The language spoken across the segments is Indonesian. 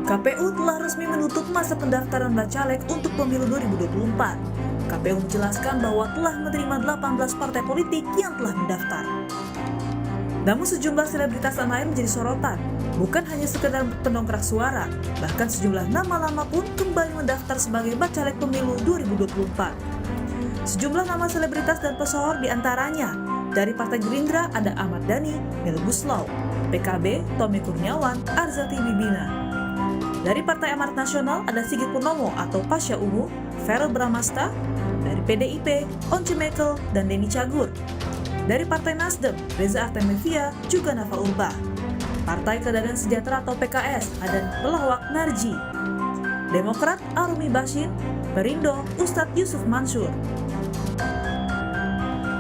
KPU telah resmi menutup masa pendaftaran bacalek untuk pemilu 2024. KPU menjelaskan bahwa telah menerima 18 partai politik yang telah mendaftar. Namun sejumlah selebritas tanah air menjadi sorotan, bukan hanya sekedar pendongkrak suara, bahkan sejumlah nama lama pun kembali mendaftar sebagai bacalek pemilu 2024. Sejumlah nama selebritas dan pesohor diantaranya, dari Partai Gerindra ada Ahmad Dhani, Melly Goeslaw, PKB, Tommy Kurniawan, Arzati Wibina. Dari Partai Amanat Nasional ada Sigit Purnomo atau Pasha Ungu, Verrell Bramasta. Dari PDIP, Once Mekel dan Denny Cagur. Dari Partai Nasdem, Reza Artamevia, juga Nafa Urbach. Partai Keadilan Sejahtera atau PKS ada Pelawak Narji. Demokrat, Arumi Bashir. Perindo, Ustadz Yusuf Mansur.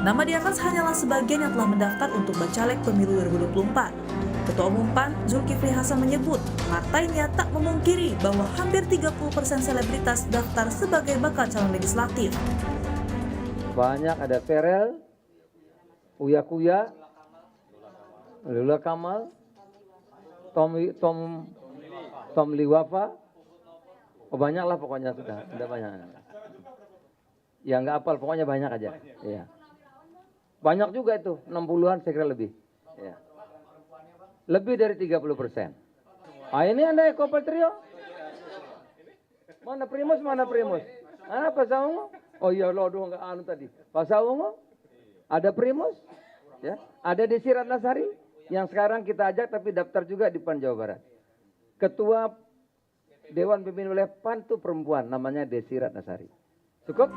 Nama di atas hanyalah sebagian yang telah mendaftar untuk bacalek pemilu 2024. Ketua Umum PAN, Zulkifli Hasan menyebut, partainya tak memungkiri bahwa hampir 30% selebritas daftar sebagai bakal calon legislatif. Banyak ada Verrell, Uya Kuya, Lula Kamal, Tom Liwafa, banyak lah pokoknya sudah banyak. Ya nggak hafal, pokoknya banyak aja. Ya. Banyak juga itu, 60-an saya kira lebih. Ya. Lebih dari 30%. Ini Anda Kopel Trio? Mana Primus? Pak Saungu? Oh iya, lo doang nggak anu tadi. Pak Saungu? Ada Primus? Ya. Ada Desi Ratnasari yang sekarang kita ajak tapi daftar juga di PAN Jawa Barat. Ketua Dewan Pimpinan Wilayah PAN itu perempuan, namanya Desi Ratnasari. Cukup?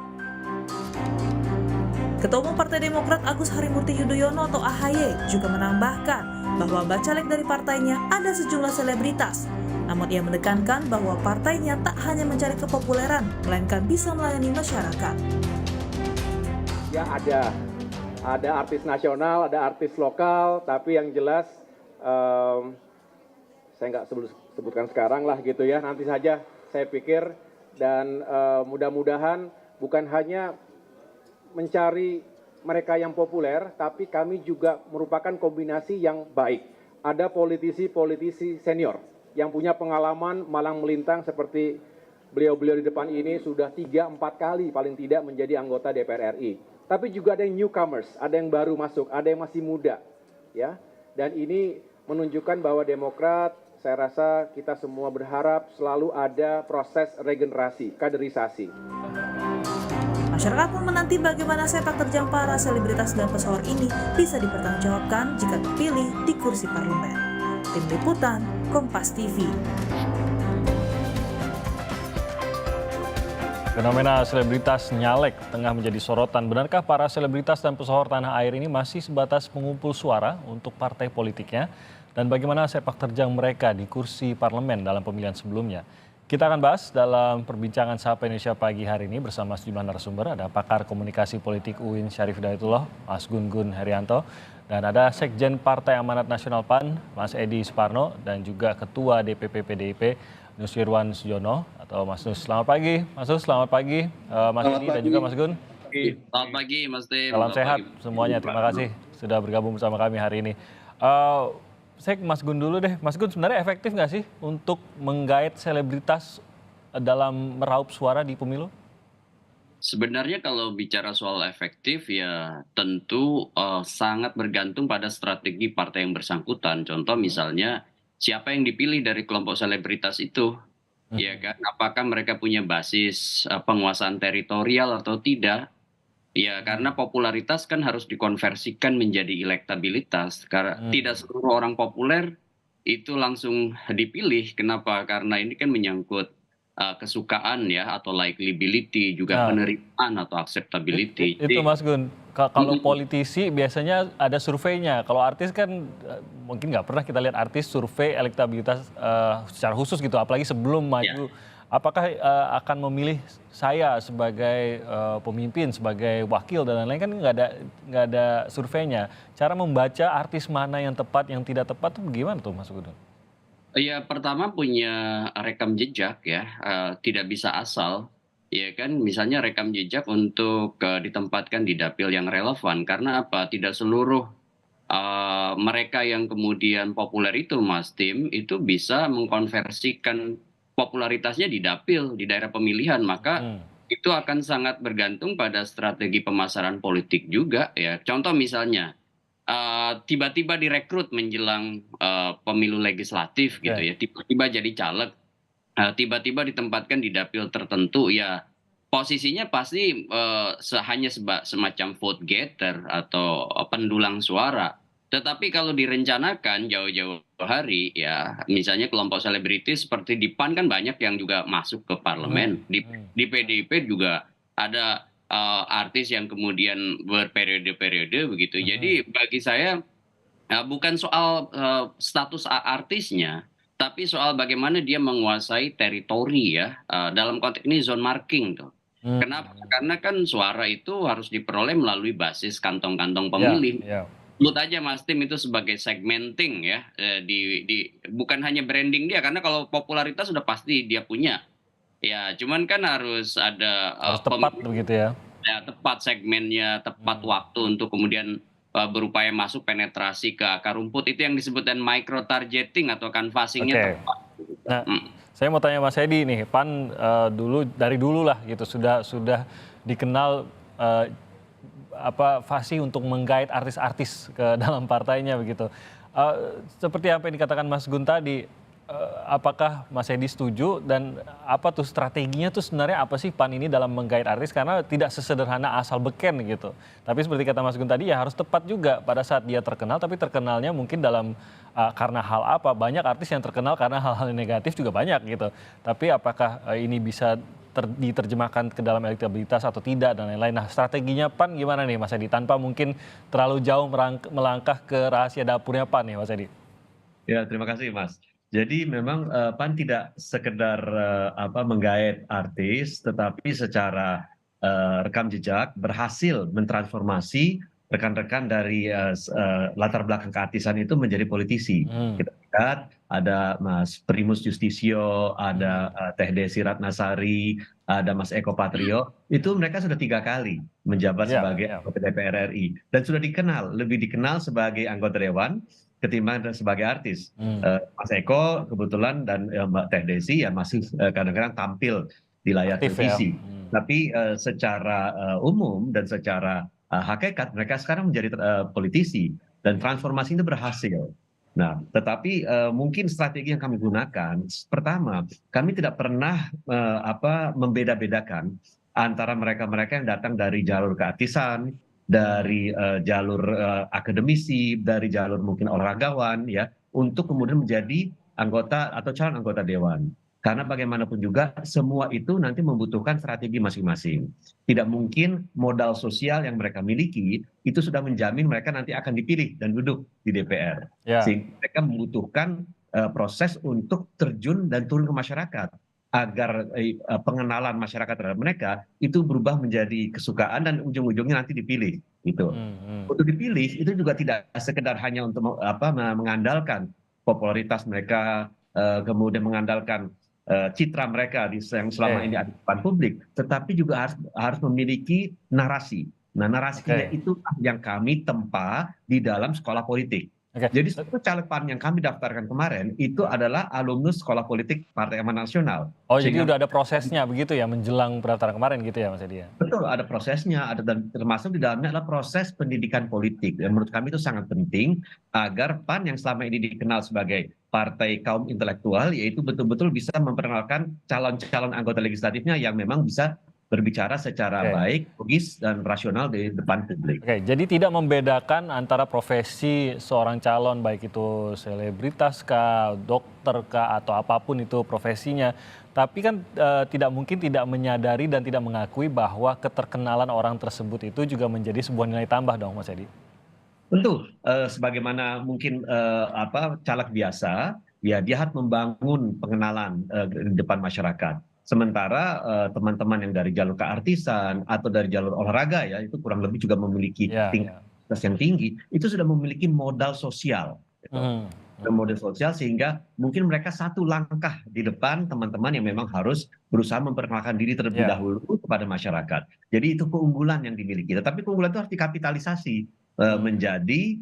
Ketua Umum Partai Demokrat Agus Harimurti Yudhoyono atau AHY juga menambahkan bahwa bacalek dari partainya ada sejumlah selebritas. Namun ia menekankan bahwa partainya tak hanya mencari kepopuleran, melainkan bisa melayani masyarakat. Ya ada artis nasional, ada artis lokal, tapi yang jelas saya nggak sebutkan sekarang lah gitu ya. Nanti saja saya pikir dan mudah-mudahan bukan hanya mencari mereka yang populer, tapi kami juga merupakan kombinasi yang baik. Ada politisi-politisi senior yang punya pengalaman malang melintang seperti beliau-beliau di depan ini sudah 3-4 kali paling tidak menjadi anggota DPR RI. Tapi juga ada yang newcomers, ada yang baru masuk, ada yang masih muda. Ya. Dan ini menunjukkan bahwa Demokrat, saya rasa kita semua berharap selalu ada proses regenerasi, kaderisasi. Masyarakat pun menanti bagaimana sepak terjang para selebritas dan pesohor ini bisa dipertanggungjawabkan jika terpilih di kursi parlemen. Tim Liputan, Kompas TV. Fenomena selebritas nyalek tengah menjadi sorotan. Benarkah para selebritas dan pesohor tanah air ini masih sebatas mengumpul suara untuk partai politiknya? Dan bagaimana sepak terjang mereka di kursi parlemen dalam pemilihan sebelumnya? Kita akan bahas dalam perbincangan Sapa Indonesia pagi hari ini bersama sejumlah narasumber. Ada pakar komunikasi politik UIN Syarif Hidayatullah, Mas Gun-Gun Herianto. Dan ada Sekjen Partai Amanat Nasional PAN, Mas Edi Suparno. Dan juga Ketua DPP PDIP, Nusirwan Sujono. Atau Mas Nus, selamat pagi. Mas Nus, selamat pagi. Mas Edi dan juga Mas Gun. Selamat pagi Mas Tim. Salam sehat semuanya, terima kasih sudah bergabung bersama kami hari ini. Saya ke Mas Gun dulu deh. Mas Gun, sebenarnya efektif nggak sih untuk menggait selebritas dalam meraup suara di pemilu? Sebenarnya kalau bicara soal efektif ya tentu sangat bergantung pada strategi partai yang bersangkutan. Contoh misalnya siapa yang dipilih dari kelompok selebritas itu, ya kan? Apakah mereka punya basis penguasaan teritorial atau tidak? Ya, karena popularitas kan harus dikonversikan menjadi elektabilitas. Karena tidak seluruh orang populer itu langsung dipilih. Kenapa? Karena ini kan menyangkut kesukaan ya, atau likability, juga penerimaan atau acceptability. Itu Mas Gun, kalau politisi biasanya ada surveinya. Kalau artis kan mungkin nggak pernah kita lihat artis survei elektabilitas secara khusus gitu, apalagi sebelum maju. Apakah akan memilih saya sebagai pemimpin, sebagai wakil dan lain-lain, kan nggak ada surveinya. Cara membaca artis mana yang tepat, yang tidak tepat itu gimana tuh Mas Gun? Ya pertama punya rekam jejak ya, tidak bisa asal. Ya kan, misalnya rekam jejak untuk ditempatkan di dapil yang relevan. Karena apa? Tidak seluruh mereka yang kemudian populer itu, Mas Tim, itu bisa mengkonversikan popularitasnya di dapil, di daerah pemilihan. Maka itu akan sangat bergantung pada strategi pemasaran politik juga ya. Contoh misalnya, tiba-tiba direkrut menjelang pemilu legislatif gitu ya, tiba-tiba jadi caleg, tiba-tiba ditempatkan di dapil tertentu ya, posisinya pasti hanya semacam vote getter atau pendulang suara. Tetapi kalau direncanakan jauh-jauh hari ya, misalnya kelompok selebritis seperti di PAN kan banyak yang juga masuk ke parlemen, di PDIP juga ada artis yang kemudian berperiode-periode begitu. Jadi bagi saya bukan soal status artisnya, tapi soal bagaimana dia menguasai teritori ya, dalam konteks ini zone marking tuh. Kenapa? Karena kan suara itu harus diperoleh melalui basis kantong-kantong pemilih. Sebut aja Mas Tim itu sebagai segmenting ya, bukan hanya branding dia, karena kalau popularitas sudah pasti dia punya. Ya, cuman kan harus ada Harus tepat begitu ya. Ya, tepat segmennya, tepat waktu untuk kemudian berupaya masuk penetrasi ke akar rumput. Itu yang disebutkan micro targeting atau canvassingnya tepat. Nah, saya mau tanya Mas Edi nih, PAN dari dulu lah gitu sudah dikenal fasih untuk menggait artis-artis ke dalam partainya begitu. Seperti apa yang dikatakan Mas Gun tadi, apakah Mas Edi setuju dan apa tuh strateginya tuh sebenarnya apa sih PAN ini dalam menggait artis, karena tidak sesederhana asal beken gitu. Tapi seperti kata Mas Gun tadi ya harus tepat juga pada saat dia terkenal, tapi terkenalnya mungkin dalam karena hal apa. Banyak artis yang terkenal karena hal-hal negatif juga banyak gitu. Tapi apakah ini bisa diterjemahkan ke dalam elektabilitas atau tidak dan lain-lain. Nah, strateginya PAN gimana nih Mas Edi, tanpa mungkin terlalu jauh melangkah ke rahasia dapurnya PAN nih Mas Edi? Ya, terima kasih Mas. Jadi memang PAN tidak sekedar menggait artis, tetapi secara rekam jejak berhasil mentransformasi rekan-rekan dari latar belakang keartisan itu menjadi politisi. Kita lihat ada Mas Primus Justisio, ada Teh Desi Ratnasari, ada Mas Eko Patrio. Itu mereka sudah 3 kali menjabat sebagai anggota DPR RI dan sudah lebih dikenal sebagai anggota dewan ketimbang sebagai artis. Mas Eko kebetulan dan Mbak Teh Desi ya masih kadang-kadang tampil di layar televisi. Tapi secara umum dan secara hakikat mereka sekarang menjadi politisi dan transformasi itu berhasil. Nah, tetapi mungkin strategi yang kami gunakan, pertama, kami tidak pernah membeda-bedakan antara mereka-mereka yang datang dari jalur keartisan, dari jalur akademisi, dari jalur mungkin olahragawan, ya, untuk kemudian menjadi anggota atau calon anggota dewan. Karena bagaimanapun juga semua itu nanti membutuhkan strategi masing-masing. Tidak mungkin modal sosial yang mereka miliki itu sudah menjamin mereka nanti akan dipilih dan duduk di DPR. Sehingga mereka membutuhkan proses untuk terjun dan turun ke masyarakat agar pengenalan masyarakat terhadap mereka itu berubah menjadi kesukaan dan ujung-ujungnya nanti dipilih. Gitu. Untuk dipilih itu juga tidak sekedar hanya untuk mengandalkan popularitas mereka, kemudian mengandalkan citra mereka yang selama ini ada di depan publik, tetapi juga harus memiliki narasi. Nah, narasinya itu yang kami tempa di dalam sekolah politik. Jadi satu caleg PAN yang kami daftarkan kemarin itu adalah alumnus sekolah politik Partai Amanat Nasional. Oh, jadi udah ada prosesnya begitu ya menjelang pendaftaran kemarin gitu ya Mas Edi? Betul, ada prosesnya, dan termasuk di dalamnya adalah proses pendidikan politik. Dan menurut kami itu sangat penting agar PAN yang selama ini dikenal sebagai partai kaum intelektual, yaitu betul-betul bisa memperkenalkan calon-calon anggota legislatifnya yang memang bisa berbicara secara baik, logis, dan rasional di depan publik. Jadi tidak membedakan antara profesi seorang calon, baik itu selebritas kah, dokter kah, atau apapun itu profesinya. Tapi kan tidak mungkin tidak menyadari dan tidak mengakui bahwa keterkenalan orang tersebut itu juga menjadi sebuah nilai tambah dong Mas Edi? Tentu, sebagaimana mungkin caleg biasa, ya dia harus membangun pengenalan di depan masyarakat. Sementara teman-teman yang dari jalur keartisan atau dari jalur olahraga ya itu kurang lebih juga memiliki tingkat yang tinggi, itu sudah memiliki modal sosial. Modal sosial sehingga mungkin mereka satu langkah di depan teman-teman yang memang harus berusaha memperkenalkan diri terlebih dahulu kepada masyarakat. Jadi itu keunggulan yang dimiliki. Tetapi keunggulan itu harus dikapitalisasi. menjadi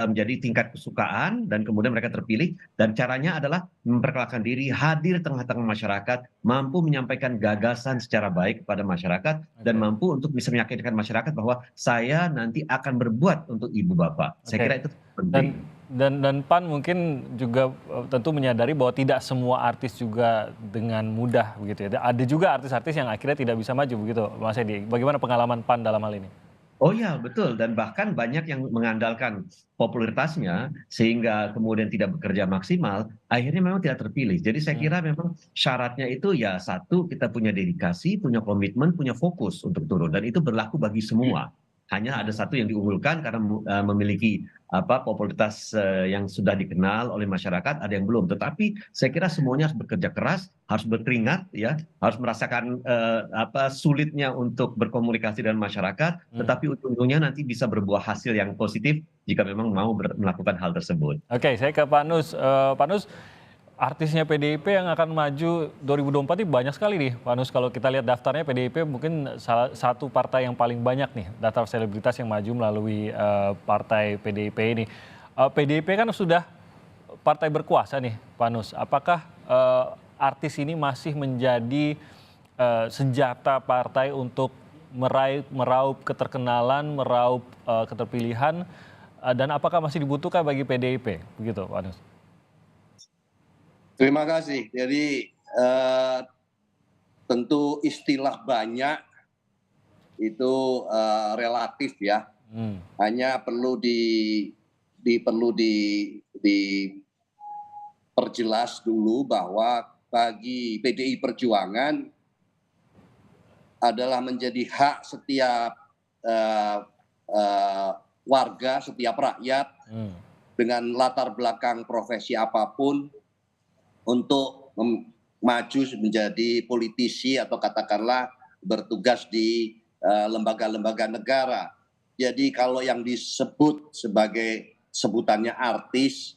menjadi tingkat kesukaan dan kemudian mereka terpilih dan caranya adalah memperkenalkan diri, hadir tengah-tengah masyarakat, mampu menyampaikan gagasan secara baik kepada masyarakat dan Oke. mampu untuk bisa meyakinkan masyarakat bahwa saya nanti akan berbuat untuk ibu bapak. Saya Oke. kira itu penting. Dan PAN mungkin juga tentu menyadari bahwa tidak semua artis juga dengan mudah begitu ya. Ada juga artis-artis yang akhirnya tidak bisa maju begitu, Mas Edi. Bagaimana pengalaman PAN dalam hal ini? Oh ya, betul. Dan bahkan banyak yang mengandalkan popularitasnya sehingga kemudian tidak bekerja maksimal, akhirnya memang tidak terpilih. Jadi saya kira memang syaratnya itu ya satu, kita punya dedikasi, punya komitmen, punya fokus untuk turun. Dan itu berlaku bagi semua. Hanya ada satu yang diunggulkan karena memiliki popularitas yang sudah dikenal oleh masyarakat, ada yang belum. Tetapi saya kira semuanya harus bekerja keras, harus berkeringat, ya, harus merasakan sulitnya untuk berkomunikasi dengan masyarakat, tetapi ujung-ujungnya nanti bisa berbuah hasil yang positif jika memang mau melakukan hal tersebut. Oke, saya ke Pak Nus. Pak Nus, artisnya PDIP yang akan maju 2024 ini banyak sekali nih, Pak Nus. Kalau kita lihat daftarnya, PDIP mungkin salah satu partai yang paling banyak nih daftar selebritas yang maju melalui partai PDIP ini. PDIP kan sudah partai berkuasa nih, Pak Nus. Apakah artis ini masih menjadi senjata partai untuk meraup keterkenalan, meraup keterpilihan, dan apakah masih dibutuhkan bagi PDIP? Begitu, Pak Nus. Terima kasih. Jadi tentu istilah banyak itu relatif ya. Hanya perlu diperjelas dulu bahwa bagi PDI Perjuangan adalah menjadi hak setiap warga, setiap rakyat dengan latar belakang profesi apapun untuk maju menjadi politisi atau katakanlah bertugas di lembaga-lembaga negara. Jadi kalau yang disebut sebagai sebutannya artis,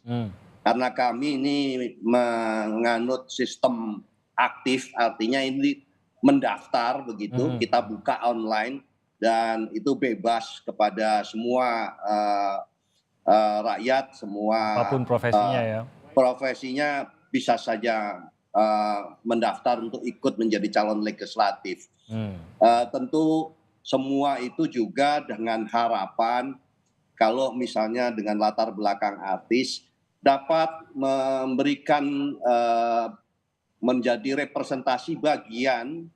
karena kami ini menganut sistem aktif, artinya ini mendaftar begitu, kita buka online dan itu bebas kepada semua rakyat, semua Apapun profesinya ya. Profesinya bisa saja mendaftar untuk ikut menjadi calon legislatif. Tentu semua itu juga dengan harapan kalau misalnya dengan latar belakang artis dapat memberikan menjadi representasi bagian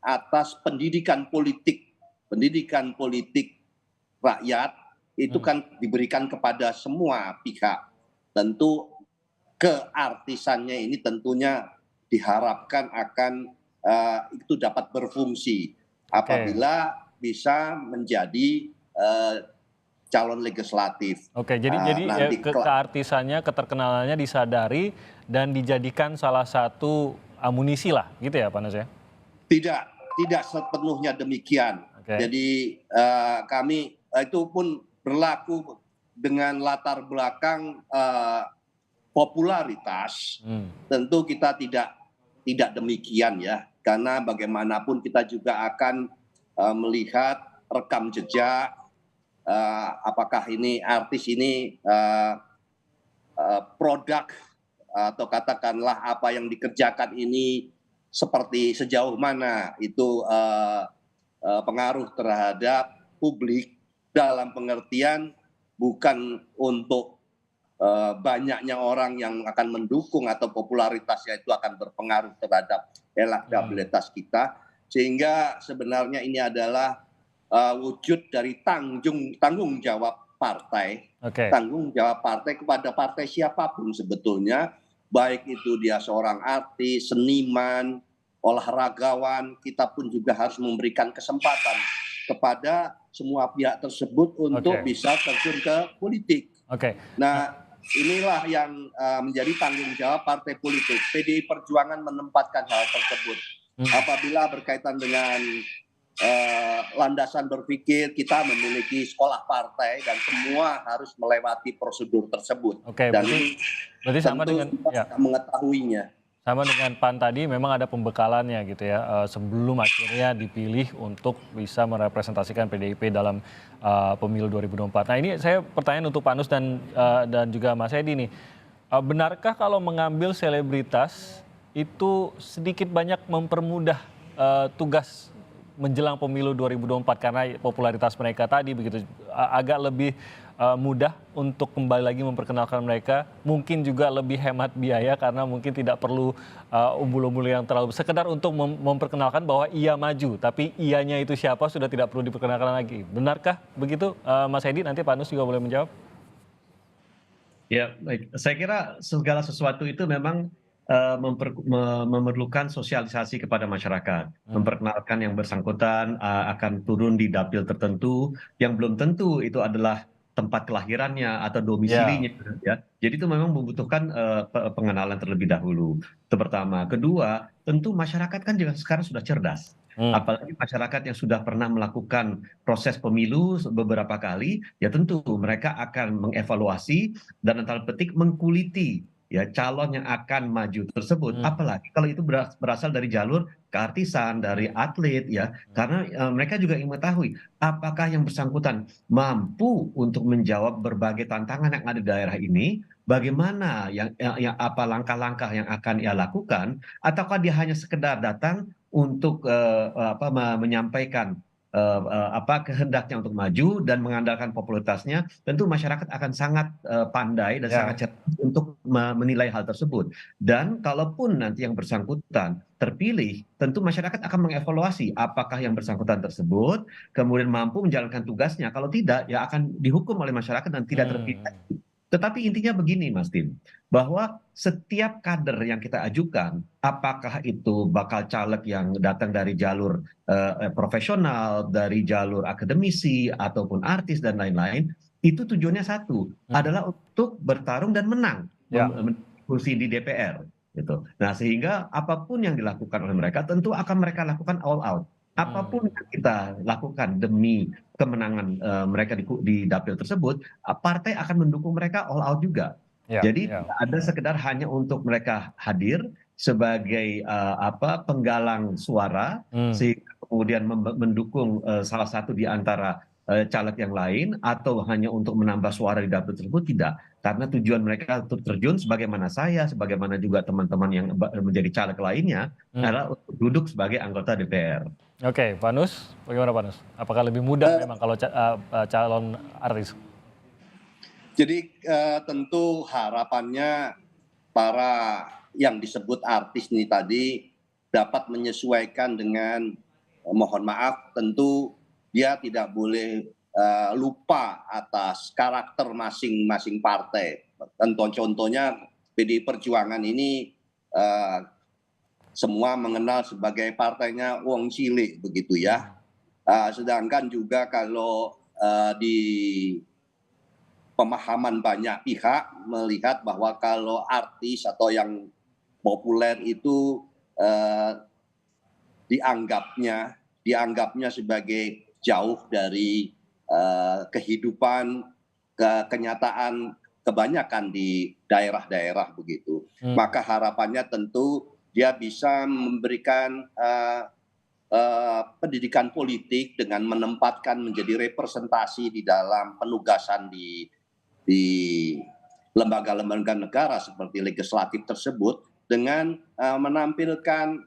atas pendidikan politik rakyat itu kan diberikan kepada semua pihak. Tentu keartisannya ini tentunya diharapkan akan itu dapat berfungsi apabila bisa menjadi calon legislatif. Oke, jadi keartisannya, keterkenalannya disadari dan dijadikan salah satu amunisi lah, gitu ya, Pak Nus ya? Tidak sepenuhnya demikian. Jadi kami itu pun berlaku dengan latar belakang popularitas, tentu kita tidak demikian ya, karena bagaimanapun kita juga akan melihat rekam jejak, apakah ini artis ini produk atau katakanlah apa yang dikerjakan ini seperti sejauh mana itu pengaruh terhadap publik dalam pengertian bukan untuk banyaknya orang yang akan mendukung atau popularitasnya itu akan berpengaruh terhadap elektabilitas kita, sehingga sebenarnya ini adalah wujud dari tanggung jawab partai, tanggung jawab partai kepada partai siapapun sebetulnya, baik itu dia seorang artis, seniman, olahragawan, kita pun juga harus memberikan kesempatan kepada semua pihak tersebut untuk bisa terjun ke politik. Nah, inilah yang menjadi tanggung jawab partai politik. PDI Perjuangan menempatkan hal tersebut. Apabila berkaitan dengan landasan berpikir, kita memiliki sekolah partai dan semua harus melewati prosedur tersebut. Dan berarti sama dengan mengetahuinya. Sama dengan PAN tadi memang ada pembekalannya gitu ya, sebelum akhirnya dipilih untuk bisa merepresentasikan PDIP dalam pemilu 2024. Nah ini saya pertanyaan untuk Pak Nus dan juga Mas Edi nih. Benarkah kalau mengambil selebritas itu sedikit banyak mempermudah tugas menjelang pemilu 2024 karena popularitas mereka tadi begitu agak lebih mudah untuk kembali lagi memperkenalkan mereka, mungkin juga lebih hemat biaya karena mungkin tidak perlu umbul-umbul yang terlalu sekedar untuk memperkenalkan bahwa ia maju, tapi ianya itu siapa sudah tidak perlu diperkenalkan lagi. Benarkah begitu Mas Edi? Nanti Pak Nus juga boleh menjawab. Ya, baik. Saya kira segala sesuatu itu memang memerlukan sosialisasi kepada masyarakat, memperkenalkan yang bersangkutan akan turun di dapil tertentu yang belum tentu itu adalah tempat kelahirannya atau domisilinya, ya. Jadi itu memang membutuhkan pengenalan terlebih dahulu. Itu pertama. Kedua, tentu masyarakat kan juga sekarang sudah cerdas. Apalagi masyarakat yang sudah pernah melakukan proses pemilu beberapa kali, ya tentu mereka akan mengevaluasi dan tanda petik mengkuliti ya calon yang akan maju tersebut. Apalagi kalau itu berasal dari jalur keartisan, dari atlet ya, karena mereka juga ingin mengetahui apakah yang bersangkutan mampu untuk menjawab berbagai tantangan yang ada di daerah ini, bagaimana yang apa langkah-langkah yang akan ia lakukan, ataukah dia hanya sekedar datang untuk menyampaikan kehendaknya untuk maju dan mengandalkan popularitasnya. Tentu masyarakat akan sangat pandai dan sangat cerdas untuk menilai hal tersebut. Dan kalaupun nanti yang bersangkutan terpilih, tentu masyarakat akan mengevaluasi apakah yang bersangkutan tersebut kemudian mampu menjalankan tugasnya. Kalau tidak, ya akan dihukum oleh masyarakat dan tidak terpilih. Tetapi intinya begini, Mas Tim, bahwa setiap kader yang kita ajukan, apakah itu bakal caleg yang datang dari jalur profesional, dari jalur akademisi, ataupun artis dan lain-lain, itu tujuannya satu, adalah untuk bertarung dan menang kursi di DPR. Gitu. Nah, sehingga apapun yang dilakukan oleh mereka, tentu akan mereka lakukan all out. Apapun yang kita lakukan demi kemenangan mereka di dapil tersebut, partai akan mendukung mereka all out juga. Jadi tidak ada sekedar hanya untuk mereka hadir sebagai penggalang suara, sehingga kemudian mendukung salah satu di antara caleg yang lain, atau hanya untuk menambah suara di dapil tersebut, tidak. Karena tujuan mereka untuk terjun sebagaimana saya, sebagaimana juga teman-teman yang menjadi caleg lainnya, adalah untuk duduk sebagai anggota DPR. Oke, Pak Nus, bagaimana Pak Nus? Apakah lebih mudah memang kalau calon artis? Jadi tentu harapannya para yang disebut artis ini tadi dapat menyesuaikan dengan, mohon maaf, tentu dia tidak boleh lupa atas karakter masing-masing partai. Contohnya PDI Perjuangan ini semua mengenal sebagai partainya wong cilik begitu ya. Sedangkan juga kalau di pemahaman banyak pihak melihat bahwa kalau artis atau yang populer itu dianggapnya sebagai jauh dari kehidupan kenyataan kebanyakan di daerah-daerah begitu. Maka harapannya tentu dia bisa memberikan pendidikan politik dengan menempatkan menjadi representasi di dalam penugasan di lembaga-lembaga negara seperti legislatif tersebut dengan menampilkan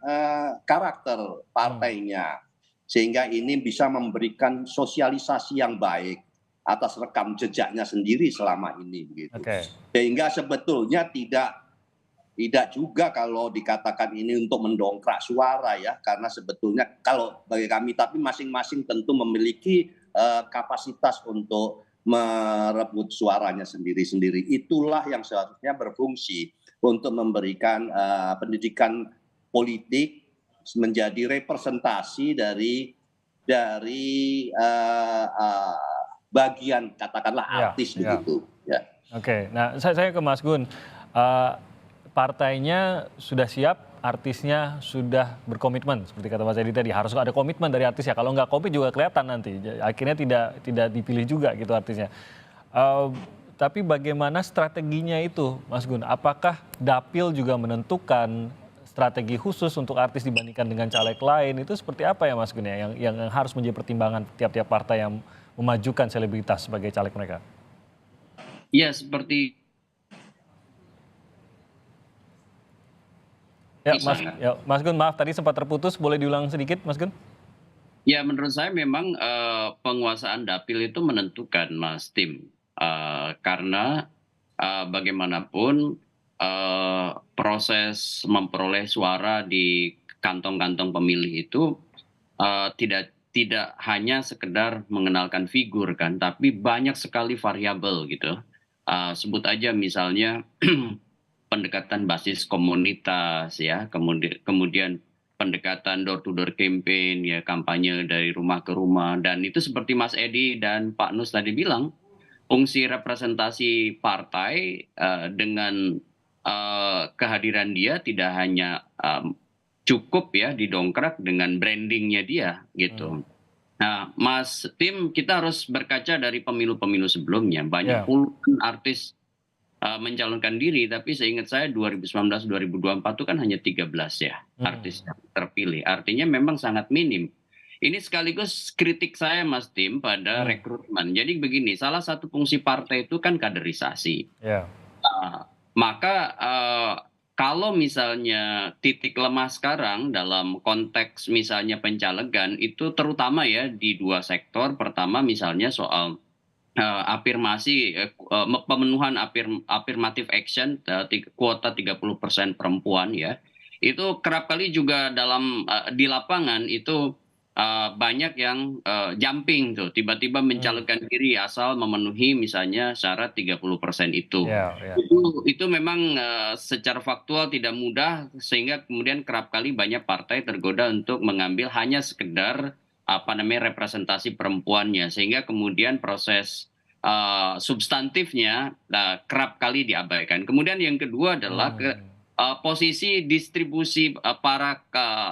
karakter partainya, sehingga ini bisa memberikan sosialisasi yang baik atas rekam jejaknya sendiri selama ini begitu. Sehingga sebetulnya tidak juga kalau dikatakan ini untuk mendongkrak suara ya, karena sebetulnya kalau bagi kami, tapi masing-masing tentu memiliki kapasitas untuk merebut suaranya sendiri-sendiri. Itulah yang seharusnya berfungsi untuk memberikan pendidikan politik menjadi representasi dari bagian katakanlah artis begitu. Ya. Oke, nah saya ke Mas Gun. Partainya sudah siap, artisnya sudah berkomitmen seperti kata Mas Edi tadi, harus ada komitmen dari artis ya. Kalau nggak komit juga kelihatan nanti, akhirnya tidak dipilih juga gitu artisnya. Tapi bagaimana strateginya itu, Mas Gun? Apakah dapil juga menentukan strategi khusus untuk artis dibandingkan dengan caleg lain itu seperti apa ya Mas Gun ya yang harus menjadi pertimbangan tiap-tiap partai yang memajukan selebritas sebagai caleg mereka? Ya, seperti Ya, Mas Gun, maaf tadi sempat terputus, boleh diulang sedikit, Mas Gun? ya, menurut saya memang penguasaan dapil itu menentukan, Mas Tim. Karena bagaimanapun proses memperoleh suara di kantong-kantong pemilih itu tidak hanya sekedar mengenalkan figur kan, tapi banyak sekali variabel gitu. Sebut aja misalnya pendekatan basis komunitas ya, kemudian pendekatan door to door campaign ya, kampanye dari rumah ke rumah, dan itu seperti Mas Edi dan Pak Nus tadi bilang, fungsi representasi partai dengan kehadiran dia tidak hanya cukup ya didongkrak dengan brandingnya dia gitu. Nah, Mas Tim, kita harus berkaca dari pemilu-pemilu sebelumnya. Banyak puluhan artis mencalonkan diri, tapi seingat saya 2019-2024 itu kan hanya 13 ya artis yang terpilih. Artinya memang sangat minim. Ini sekaligus kritik saya Mas Tim pada rekrutmen. Jadi begini, salah satu fungsi partai itu kan kaderisasi. Maka kalau misalnya titik lemah sekarang dalam konteks misalnya pencalegan itu terutama ya di dua sektor. Pertama misalnya soal afirmasi pemenuhan affirmative action kuota 30% perempuan ya, itu kerap kali juga dalam di lapangan itu banyak yang jumping tuh, tiba-tiba mencalonkan diri asal memenuhi misalnya syarat 30% itu. Itu memang secara faktual tidak mudah, sehingga kemudian kerap kali banyak partai tergoda untuk mengambil hanya sekedar representasi perempuannya, sehingga kemudian proses substantifnya kerap kali diabaikan. Kemudian yang kedua adalah posisi distribusi para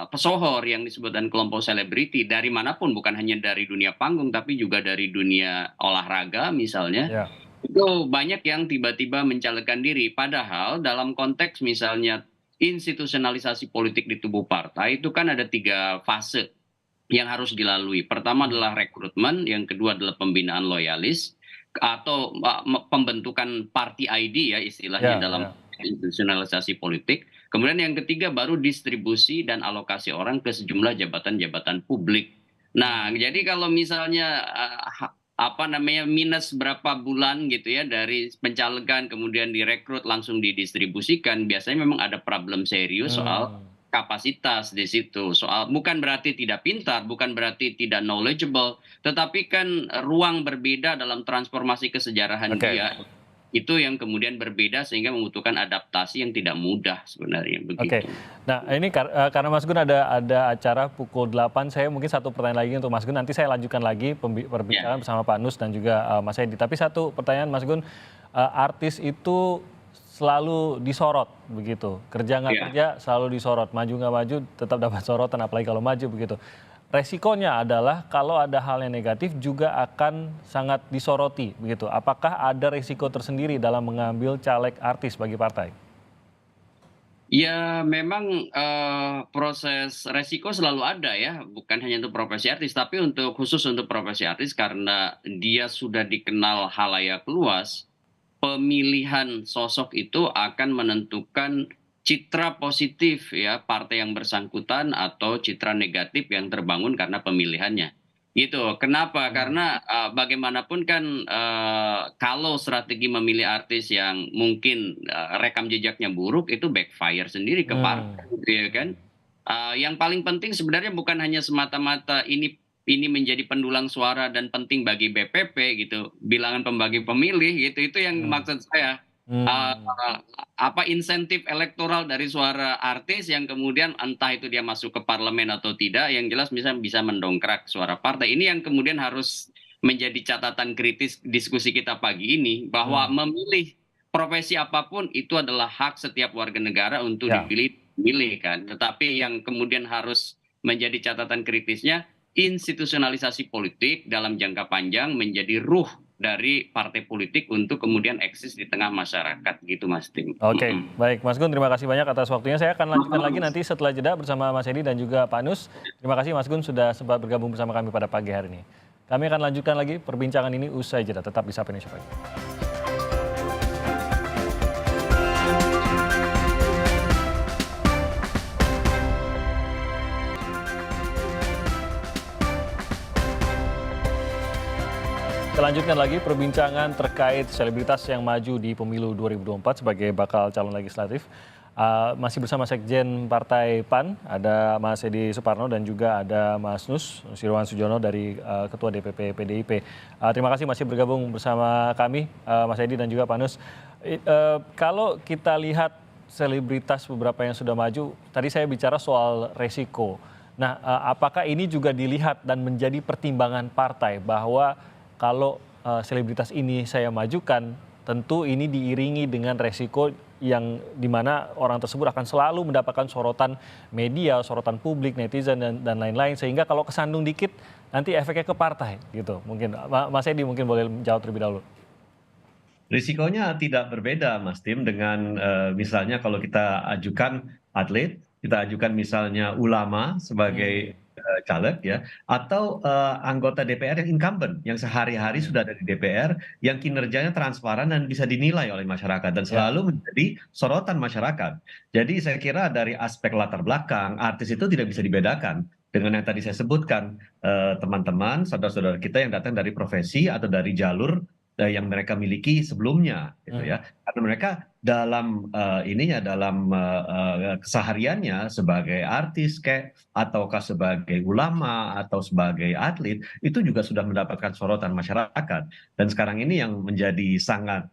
pesohor yang disebutkan kelompok selebriti dari manapun, bukan hanya dari dunia panggung tapi juga dari dunia olahraga misalnya. Itu banyak yang tiba-tiba mencalonkan diri, padahal dalam konteks misalnya institusionalisasi politik di tubuh partai itu kan ada 3 fase yang harus dilalui. Pertama adalah rekrutmen, yang kedua adalah pembinaan loyalis atau pembentukan party ID ya istilahnya dalam institusionalisasi politik. Kemudian yang ketiga baru distribusi dan alokasi orang ke sejumlah jabatan-jabatan publik. Nah, jadi kalau misalnya minus berapa bulan gitu ya dari pencalegan kemudian direkrut langsung didistribusikan, biasanya memang ada problem serius soal kapasitas di situ. Soal bukan berarti tidak pintar, bukan berarti tidak knowledgeable, tetapi kan ruang berbeda dalam transformasi kesejarahan dia. Itu yang kemudian berbeda sehingga membutuhkan adaptasi yang tidak mudah sebenarnya begitu. Nah, ini karena Mas Gun ada acara pukul 8, saya mungkin satu pertanyaan lagi untuk Mas Gun, nanti saya lanjutkan lagi perbincangan bersama Pak Nus dan juga Mas Edi. Tapi satu pertanyaan Mas Gun, artis itu selalu disorot begitu, kerja nggak kerja selalu disorot, maju nggak maju tetap dapat sorotan, apalagi kalau maju begitu. Resikonya adalah kalau ada hal yang negatif juga akan sangat disoroti begitu. Apakah ada resiko tersendiri dalam mengambil caleg artis bagi partai? Ya memang proses resiko selalu ada ya, bukan hanya untuk profesi artis, tapi khusus untuk profesi artis karena dia sudah dikenal halayak luas. Pemilihan sosok itu akan menentukan citra positif ya partai yang bersangkutan atau citra negatif yang terbangun karena pemilihannya. Gitu. Kenapa? Karena bagaimanapun kan kalau strategi memilih artis yang mungkin rekam jejaknya buruk itu backfire sendiri ke partai, gitu ya kan? Yang paling penting sebenarnya bukan hanya semata-mata ini menjadi pendulang suara dan penting bagi BPP gitu, bilangan pembagi pemilih gitu, itu yang maksud saya. Insentif elektoral dari suara artis yang kemudian entah itu dia masuk ke parlemen atau tidak, yang jelas bisa mendongkrak suara partai. Ini yang kemudian harus menjadi catatan kritis diskusi kita dipagi ini, bahwa memilih profesi apapun itu adalah hak setiap warga negara untuk dipilih kan. Tetapi yang kemudian harus menjadi catatan kritisnya, institusionalisasi politik dalam jangka panjang menjadi ruh dari partai politik untuk kemudian eksis di tengah masyarakat gitu Mas Tim. Oke, baik Mas Gun, terima kasih banyak atas waktunya. Saya akan lanjutkan lagi nanti setelah jeda bersama Mas Edi dan juga Pak Nus. Terima kasih Mas Gun sudah sempat bergabung bersama kami pada pagi hari ini. Kami akan lanjutkan lagi perbincangan ini usai jeda. Tetap di Sapa Indonesia Pagi. Kita lanjutkan lagi perbincangan terkait selebritas yang maju di pemilu 2024 sebagai bakal calon legislatif. Masih bersama Sekjen Partai PAN, ada Mas Edi Suparno dan juga ada Mas Nusirwan Sujono dari Ketua DPP PDIP. Terima kasih masih bergabung bersama kami, Mas Edi dan juga Pak Nus. Kalau kita lihat selebritas beberapa yang sudah maju, tadi saya bicara soal resiko. Nah, apakah ini juga dilihat dan menjadi pertimbangan partai bahwa kalau selebritas ini saya majukan, tentu ini diiringi dengan resiko yang dimana orang tersebut akan selalu mendapatkan sorotan media, sorotan publik, netizen dan lain-lain. Sehingga kalau kesandung dikit, nanti efeknya ke partai gitu. Mungkin Mas Edi mungkin boleh jawab terlebih dahulu. Risikonya tidak berbeda, Mas Tim, dengan misalnya kalau kita ajukan atlet, kita ajukan misalnya ulama sebagai caleg ya, atau anggota DPR yang incumbent, yang sehari-hari sudah ada di DPR, yang kinerjanya transparan dan bisa dinilai oleh masyarakat dan selalu menjadi sorotan masyarakat. Jadi saya kira dari aspek latar belakang, artis itu tidak bisa dibedakan dengan yang tadi saya sebutkan, teman-teman, saudara-saudara kita yang datang dari profesi atau dari jalur yang mereka miliki sebelumnya, gitu ya. Karena mereka dalam dalam kesehariannya sebagai artis ataukah sebagai ulama atau sebagai atlet itu juga sudah mendapatkan sorotan masyarakat. Dan sekarang ini yang menjadi sangat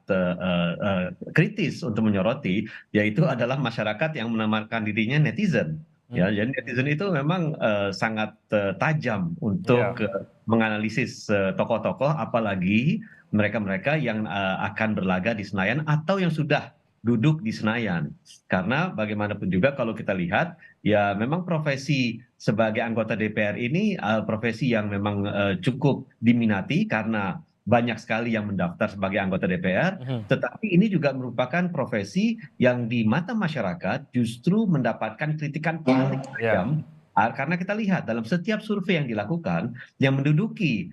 kritis untuk menyoroti yaitu adalah masyarakat yang menamakan dirinya netizen. Ya, jadi netizen itu memang sangat tajam untuk menganalisis tokoh-tokoh, apalagi mereka-mereka yang akan berlaga di Senayan atau yang sudah duduk di Senayan. Karena bagaimanapun juga kalau kita lihat, ya memang profesi sebagai anggota DPR ini profesi yang memang cukup diminati karena banyak sekali yang mendaftar sebagai anggota DPR, tetapi ini juga merupakan profesi yang di mata masyarakat justru mendapatkan kritikan paling tajam. Karena kita lihat dalam setiap survei yang dilakukan, yang menduduki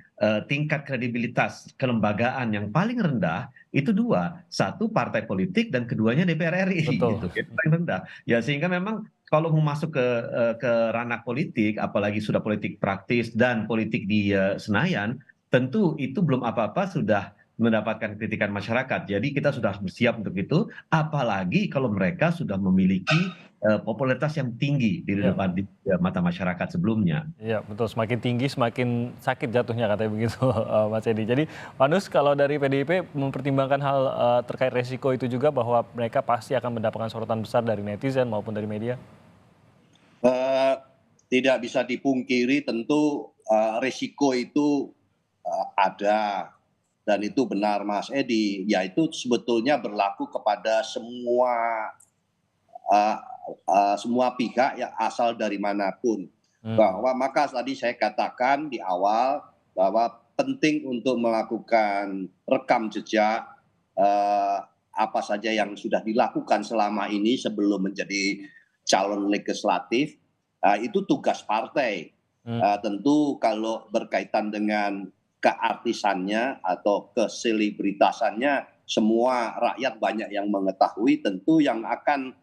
tingkat kredibilitas kelembagaan yang paling rendah itu dua, satu partai politik dan keduanya DPR RI. Gitu, paling rendah. Ya sehingga memang kalau mau masuk ke ranah politik, apalagi sudah politik praktis dan politik di Senayan, tentu itu belum apa-apa sudah mendapatkan kritikan masyarakat. Jadi kita sudah bersiap untuk itu, apalagi kalau mereka sudah memiliki popularitas yang tinggi di depan di mata masyarakat sebelumnya. Iya betul, semakin tinggi semakin sakit jatuhnya katanya begitu Mas Edi. Jadi Pak Nus, kalau dari PDIP mempertimbangkan hal terkait resiko itu juga bahwa mereka pasti akan mendapatkan sorotan besar dari netizen maupun dari media? Tidak bisa dipungkiri tentu resiko itu ada. Dan itu benar Mas Edi, yaitu sebetulnya berlaku kepada semua pihak yang asal dari manapun. Bahwa maka tadi saya katakan di awal bahwa penting untuk melakukan rekam jejak apa saja yang sudah dilakukan selama ini sebelum menjadi calon legislatif, itu tugas partai. Tentu kalau berkaitan dengan keartisannya atau keselebritasannya, semua rakyat banyak yang mengetahui, tentu yang akan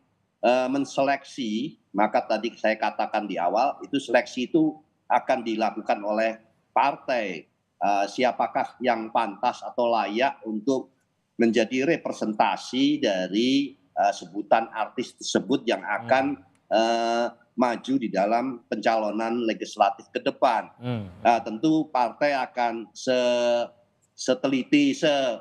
menseleksi, maka tadi saya katakan di awal, itu seleksi itu akan dilakukan oleh partai. Siapakah yang pantas atau layak untuk menjadi representasi dari sebutan artis tersebut yang akan maju di dalam pencalonan legislatif ke depan. Tentu partai akan seteliti,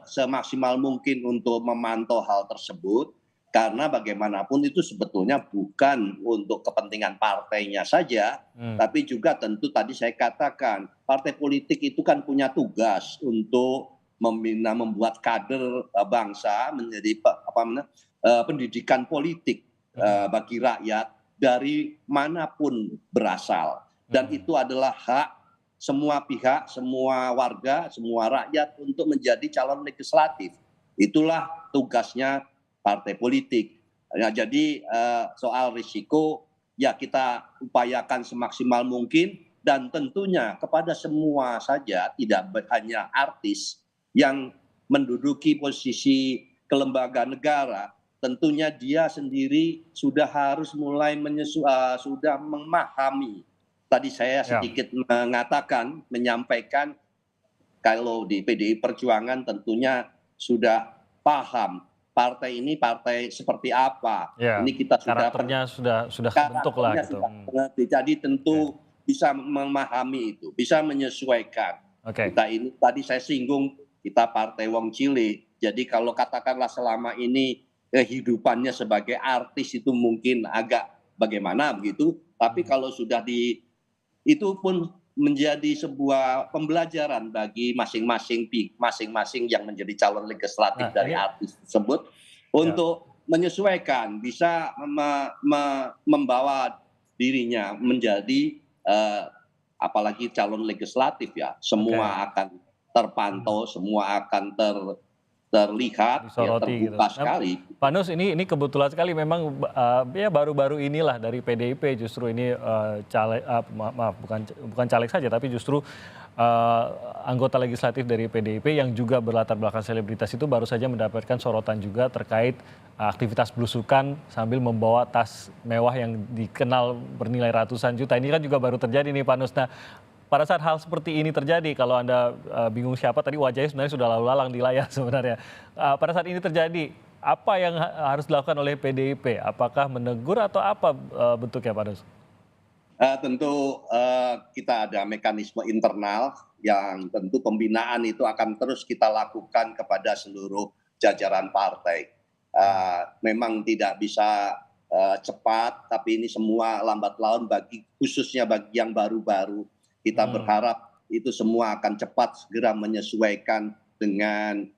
semaksimal mungkin untuk memantau hal tersebut. Karena bagaimanapun itu sebetulnya bukan untuk kepentingan partainya saja, tapi juga tentu tadi saya katakan, partai politik itu kan punya tugas untuk membuat kader bangsa menjadi pendidikan politik bagi rakyat dari manapun berasal. Dan itu adalah hak semua pihak, semua warga, semua rakyat untuk menjadi calon legislatif. Itulah tugasnya partai politik. Ya, jadi soal risiko ya kita upayakan semaksimal mungkin, dan tentunya kepada semua saja, tidak hanya artis yang menduduki posisi kelembagaan negara, tentunya dia sendiri sudah harus mulai sudah memahami. Tadi saya sedikit menyampaikan kalau di PDI Perjuangan tentunya sudah paham partai ini partai seperti apa. Ya, ini kita karakternya sudah bentuk lah gitu. Jadi tentu bisa memahami itu, bisa menyesuaikan. Kita ini tadi saya singgung kita partai wong cilik. Jadi kalau katakanlah selama ini kehidupannya sebagai artis itu mungkin agak bagaimana begitu, tapi kalau sudah itu pun menjadi sebuah pembelajaran bagi masing-masing yang menjadi calon legislatif dari artis tersebut untuk menyesuaikan, bisa membawa dirinya menjadi apalagi calon legislatif ya, semua akan terpantau, semua akan terlihat, disoroti terbuka gitu. sekali. Pak Nus, ini kebetulan sekali memang ya baru-baru inilah dari PDIP justru ini caleg, maaf bukan caleg saja tapi justru anggota legislatif dari PDIP yang juga berlatar belakang selebritas itu baru saja mendapatkan sorotan juga terkait aktivitas belusukan sambil membawa tas mewah yang dikenal bernilai ratusan juta. Ini kan juga baru terjadi nih Pak Nus. Nah, pada saat hal seperti ini terjadi, kalau Anda bingung siapa, tadi wajahnya sebenarnya sudah lalu lalang di layar sebenarnya. Pada saat ini terjadi, apa yang harus dilakukan oleh PDIP? Apakah menegur atau apa bentuknya Pak Nus? Tentu kita ada mekanisme internal yang tentu pembinaan itu akan terus kita lakukan kepada seluruh jajaran partai. Memang tidak bisa cepat, tapi ini semua lambat laun khususnya bagi yang baru-baru. Kita berharap itu semua akan cepat segera menyesuaikan dengan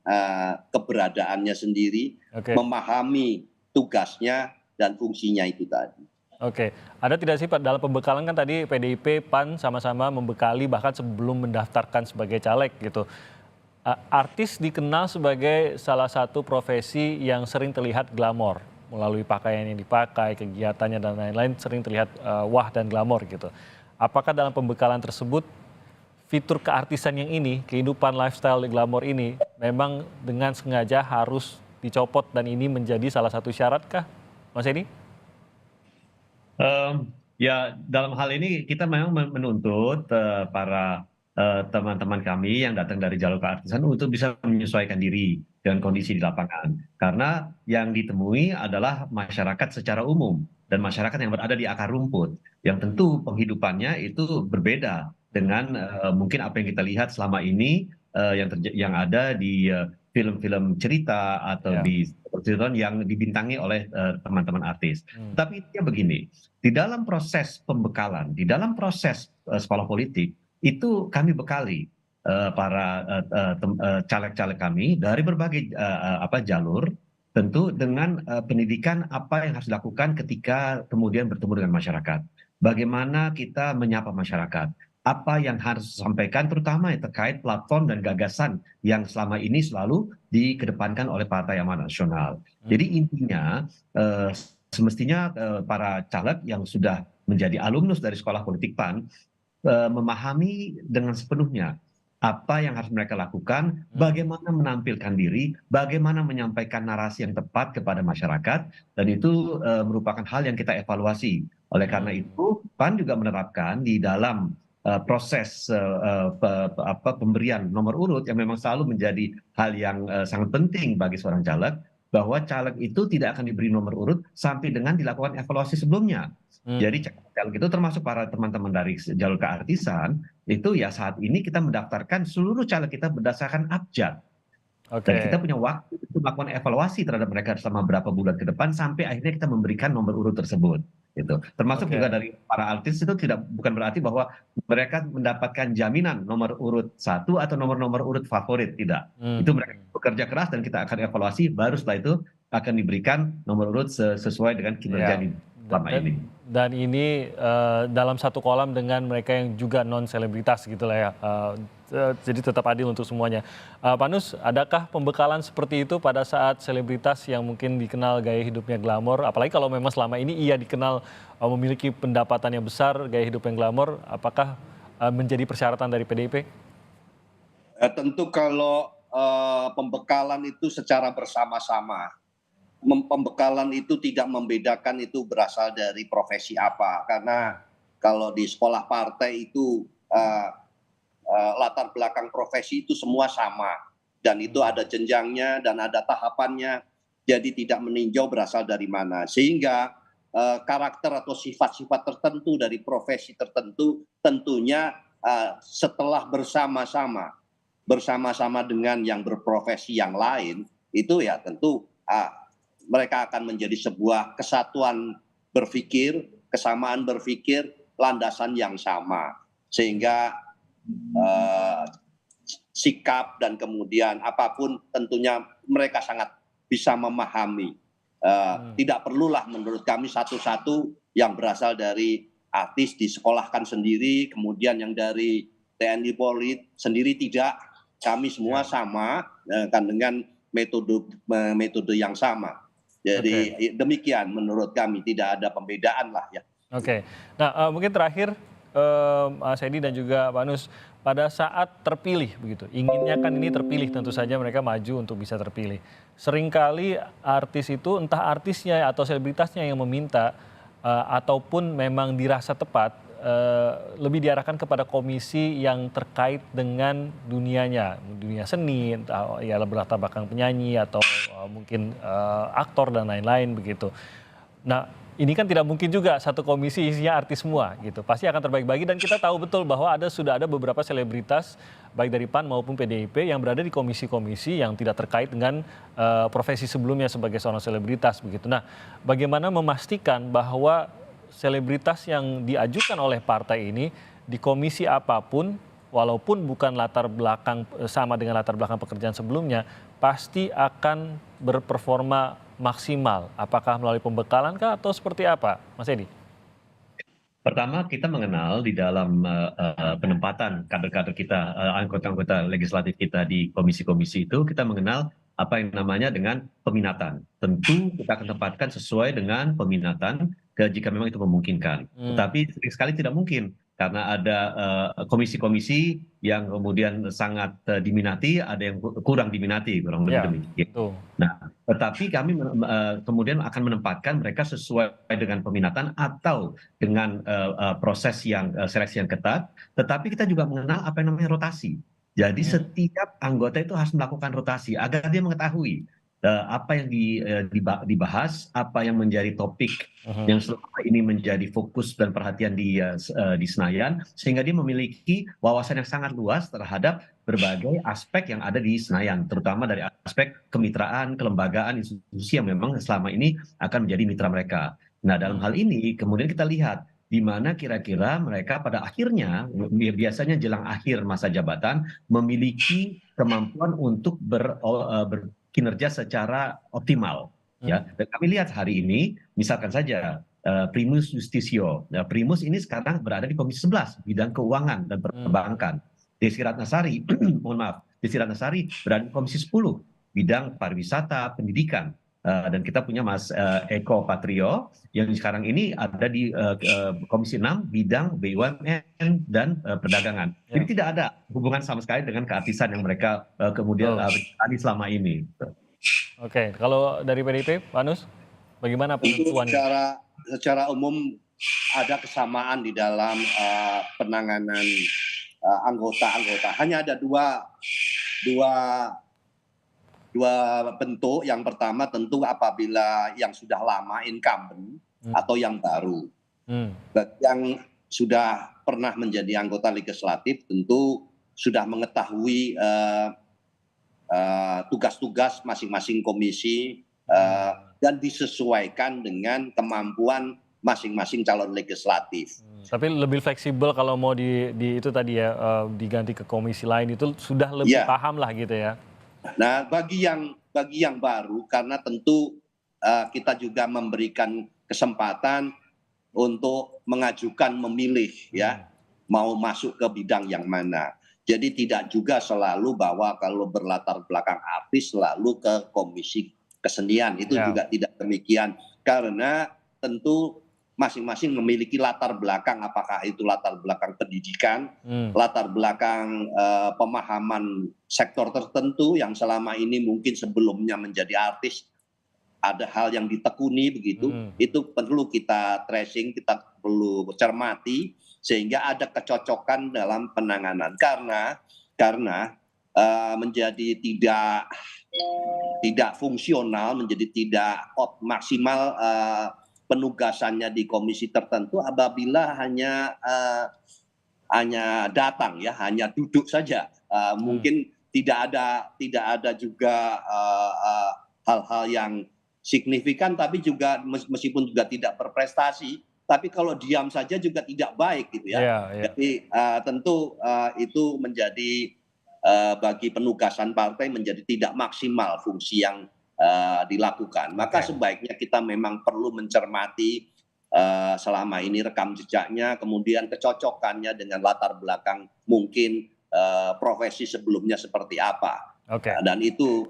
keberadaannya sendiri, memahami tugasnya dan fungsinya itu tadi. Oke, ada tidak sih Pak dalam pembekalan kan tadi PDIP, PAN sama-sama membekali bahkan sebelum mendaftarkan sebagai caleg gitu. Artis dikenal sebagai salah satu profesi yang sering terlihat glamor melalui pakaian yang dipakai, kegiatannya dan lain-lain sering terlihat wah dan glamor gitu. Apakah dalam pembekalan tersebut fitur keartisan yang ini, kehidupan lifestyle glamor ini memang dengan sengaja harus dicopot dan ini menjadi salah satu syarat kah, Mas Edi? Ya dalam hal ini kita memang menuntut para teman-teman kami yang datang dari jalur keartisan untuk bisa menyesuaikan diri dengan kondisi di lapangan. Karena yang ditemui adalah masyarakat secara umum dan masyarakat yang berada di akar rumput, yang tentu penghidupannya itu berbeda dengan mungkin apa yang kita lihat selama ini yang ada di film-film cerita atau di sinetron yang dibintangi oleh teman-teman artis. Tapi intinya begini, di dalam proses pembekalan, di dalam proses sekolah politik, itu kami bekali para caleg-caleg kami dari berbagai jalur, tentu dengan pendidikan apa yang harus dilakukan ketika kemudian bertemu dengan masyarakat. Bagaimana kita menyapa masyarakat, apa yang harus disampaikan terutama yang terkait platform dan gagasan yang selama ini selalu dikedepankan oleh Partai Amanat Nasional. Jadi intinya semestinya para caleg yang sudah menjadi alumnus dari sekolah politik PAN memahami dengan sepenuhnya apa yang harus mereka lakukan, bagaimana menampilkan diri, bagaimana menyampaikan narasi yang tepat kepada masyarakat, dan itu merupakan hal yang kita evaluasi. Oleh karena itu, PAN juga menerapkan di dalam proses pemberian nomor urut yang memang selalu menjadi hal yang sangat penting bagi seorang caleg, bahwa caleg itu tidak akan diberi nomor urut sampai dengan dilakukan evaluasi sebelumnya. Jadi caleg itu termasuk para teman-teman dari jalur keartisan, itu ya saat ini kita mendaftarkan seluruh caleg kita berdasarkan abjad. Dan kita punya waktu untuk melakukan evaluasi terhadap mereka selama berapa bulan ke depan sampai akhirnya kita memberikan nomor urut tersebut. Gitu. Termasuk juga dari para artis itu bukan berarti bahwa mereka mendapatkan jaminan nomor urut 1 atau nomor urut favorit, tidak. Itu mereka bekerja keras dan kita akan evaluasi, baru setelah itu akan diberikan nomor urut sesuai dengan kinerja. selama ini. Dan ini dalam satu kolam dengan mereka yang juga non selebritas gitu lah ya. Jadi tetap adil untuk semuanya. Pak Nus, adakah pembekalan seperti itu pada saat selebritas yang mungkin dikenal gaya hidupnya glamor, apalagi kalau memang selama ini ia dikenal memiliki pendapatan yang besar, gaya hidup yang glamor, apakah menjadi persyaratan dari PDIP? Tentu kalau pembekalan itu secara bersama-sama. Pembekalan itu tidak membedakan itu berasal dari profesi apa, karena kalau di sekolah partai itu latar belakang profesi itu semua sama dan itu ada jenjangnya dan ada tahapannya, jadi tidak meninjau berasal dari mana, sehingga karakter atau sifat-sifat tertentu dari profesi tertentu tentunya setelah bersama-sama dengan yang berprofesi yang lain itu ya tentu mereka akan menjadi sebuah kesatuan berpikir, kesamaan berpikir, landasan yang sama. Sehingga sikap dan kemudian apapun tentunya mereka sangat bisa memahami. Tidak perlulah menurut kami satu-satu yang berasal dari artis disekolahkan sendiri, kemudian yang dari TNI Polri sendiri tidak. Kami semua sama kan dengan metode yang sama. Jadi demikian menurut kami, tidak ada pembedaan lah ya. Oke, nah mungkin terakhir Mas Edi dan juga Pak Nus, pada saat terpilih begitu, inginnya kan ini terpilih, tentu saja mereka maju untuk bisa terpilih. Seringkali artis itu entah artisnya atau selebritasnya yang meminta ataupun memang dirasa tepat lebih diarahkan kepada komisi yang terkait dengan dunianya, dunia seni, entah ya berlatar belakang penyanyi atau mungkin aktor dan lain-lain begitu. Nah, ini kan tidak mungkin juga satu komisi isinya artis semua gitu. Pasti akan terbagi-bagi dan kita tahu betul bahwa sudah ada beberapa selebritas baik dari PAN maupun PDIP yang berada di komisi-komisi yang tidak terkait dengan profesi sebelumnya sebagai seorang selebritas begitu. Nah, bagaimana memastikan bahwa selebritas yang diajukan oleh partai ini di komisi apapun, walaupun bukan latar belakang sama dengan latar belakang pekerjaan sebelumnya, pasti akan berperforma maksimal. Apakah melalui pembekalan kah atau seperti apa, Mas Edi? Pertama, kita mengenal di dalam penempatan kader-kader kita, anggota-anggota legislatif kita di komisi-komisi itu, kita mengenal apa yang namanya dengan peminatan. Tentu kita akan tempatkan sesuai dengan peminatan jika memang itu memungkinkan. Tetapi sekali tidak mungkin karena ada komisi-komisi yang kemudian sangat diminati, ada yang kurang diminati, kurang lebih demikian. Nah, tetapi kami kemudian akan menempatkan mereka sesuai dengan peminatan atau dengan proses yang seleksi yang ketat. Tetapi kita juga mengenal apa yang namanya rotasi. Jadi setiap anggota itu harus melakukan rotasi agar dia mengetahui apa yang dibahas, apa yang menjadi topik yang selama ini menjadi fokus dan perhatian di Senayan, sehingga dia memiliki wawasan yang sangat luas terhadap berbagai aspek yang ada di Senayan, terutama dari aspek kemitraan, kelembagaan, institusi yang memang selama ini akan menjadi mitra mereka. Nah, dalam hal ini kemudian kita lihat di mana kira-kira mereka pada akhirnya, biasanya jelang akhir masa jabatan, memiliki kemampuan untuk berkinerja secara optimal. Ya, dan kami lihat hari ini, misalkan saja Primus Justisio. Nah, Primus ini sekarang berada di Komisi 11 bidang keuangan dan perbankan. Desi Ratnasari, mohon maaf, Desi Ratnasari berada di Komisi 10 bidang pariwisata, pendidikan. Dan kita punya Mas Eko Patrio yang sekarang ini ada di Komisi 6 bidang BUMN dan perdagangan. Jadi tidak ada hubungan sama sekali dengan keartisan yang mereka kemudian tadi selama ini. Oke, kalau dari PDIP, Pak Nus, bagaimana penentuannya? Secara umum ada kesamaan di dalam penanganan anggota-anggota. Hanya ada dua bentuk. Yang pertama tentu apabila yang sudah lama incumbent atau yang baru. Yang sudah pernah menjadi anggota legislatif tentu sudah mengetahui tugas-tugas masing-masing komisi dan disesuaikan dengan kemampuan masing-masing calon legislatif. Tapi lebih fleksibel kalau mau itu tadi ya diganti ke komisi lain itu sudah lebih paham lah gitu ya. Nah, bagi yang baru karena tentu kita juga memberikan kesempatan untuk mengajukan memilih ya mau masuk ke bidang yang mana. Jadi tidak juga selalu bahwa kalau berlatar belakang artis selalu ke komisi kesenian, itu juga tidak demikian, karena tentu masing-masing memiliki latar belakang, apakah itu latar belakang pendidikan, latar belakang pemahaman sektor tertentu yang selama ini mungkin sebelumnya menjadi artis ada hal yang ditekuni begitu, itu perlu kita tracing, kita perlu cermati sehingga ada kecocokan dalam penanganan, karena menjadi tidak fungsional, menjadi tidak maksimal penugasannya di komisi tertentu apabila hanya datang ya, hanya duduk saja, mungkin tidak ada juga hal-hal yang signifikan, tapi juga meskipun juga tidak berprestasi, tapi kalau diam saja juga tidak baik gitu ya. Jadi tentu itu menjadi bagi penugasan partai menjadi tidak maksimal fungsi yang dilakukan. Maka sebaiknya kita memang perlu mencermati selama ini rekam jejaknya, kemudian kecocokannya dengan latar belakang mungkin profesi sebelumnya seperti apa. Dan itu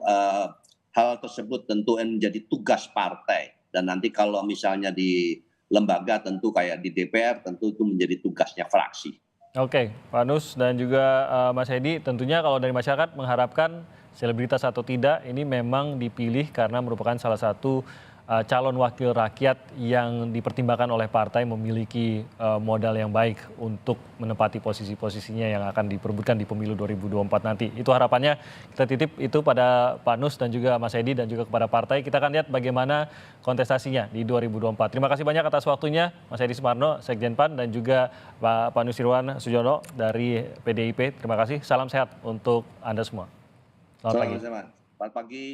hal tersebut tentu menjadi tugas partai. Dan nanti kalau misalnya di lembaga tentu kayak di DPR tentu itu menjadi tugasnya fraksi. Oke, Pak Nus dan juga Mas Hedi, tentunya kalau dari masyarakat mengharapkan selebritas atau tidak ini memang dipilih karena merupakan salah satu calon wakil rakyat yang dipertimbangkan oleh partai memiliki modal yang baik untuk menempati posisi-posisinya yang akan diperebutkan di pemilu 2024 nanti. Itu harapannya, kita titip itu pada Pak Nus dan juga Mas Hedi dan juga kepada partai. Kita akan lihat bagaimana kontestasinya di 2024. Terima kasih banyak atas waktunya Mas Hedi Sumarno, Sekjen PAN, dan juga Pak Nusirwan Sujono dari PDIP. Terima kasih, salam sehat untuk Anda semua. Selamat pagi. Selamat pagi.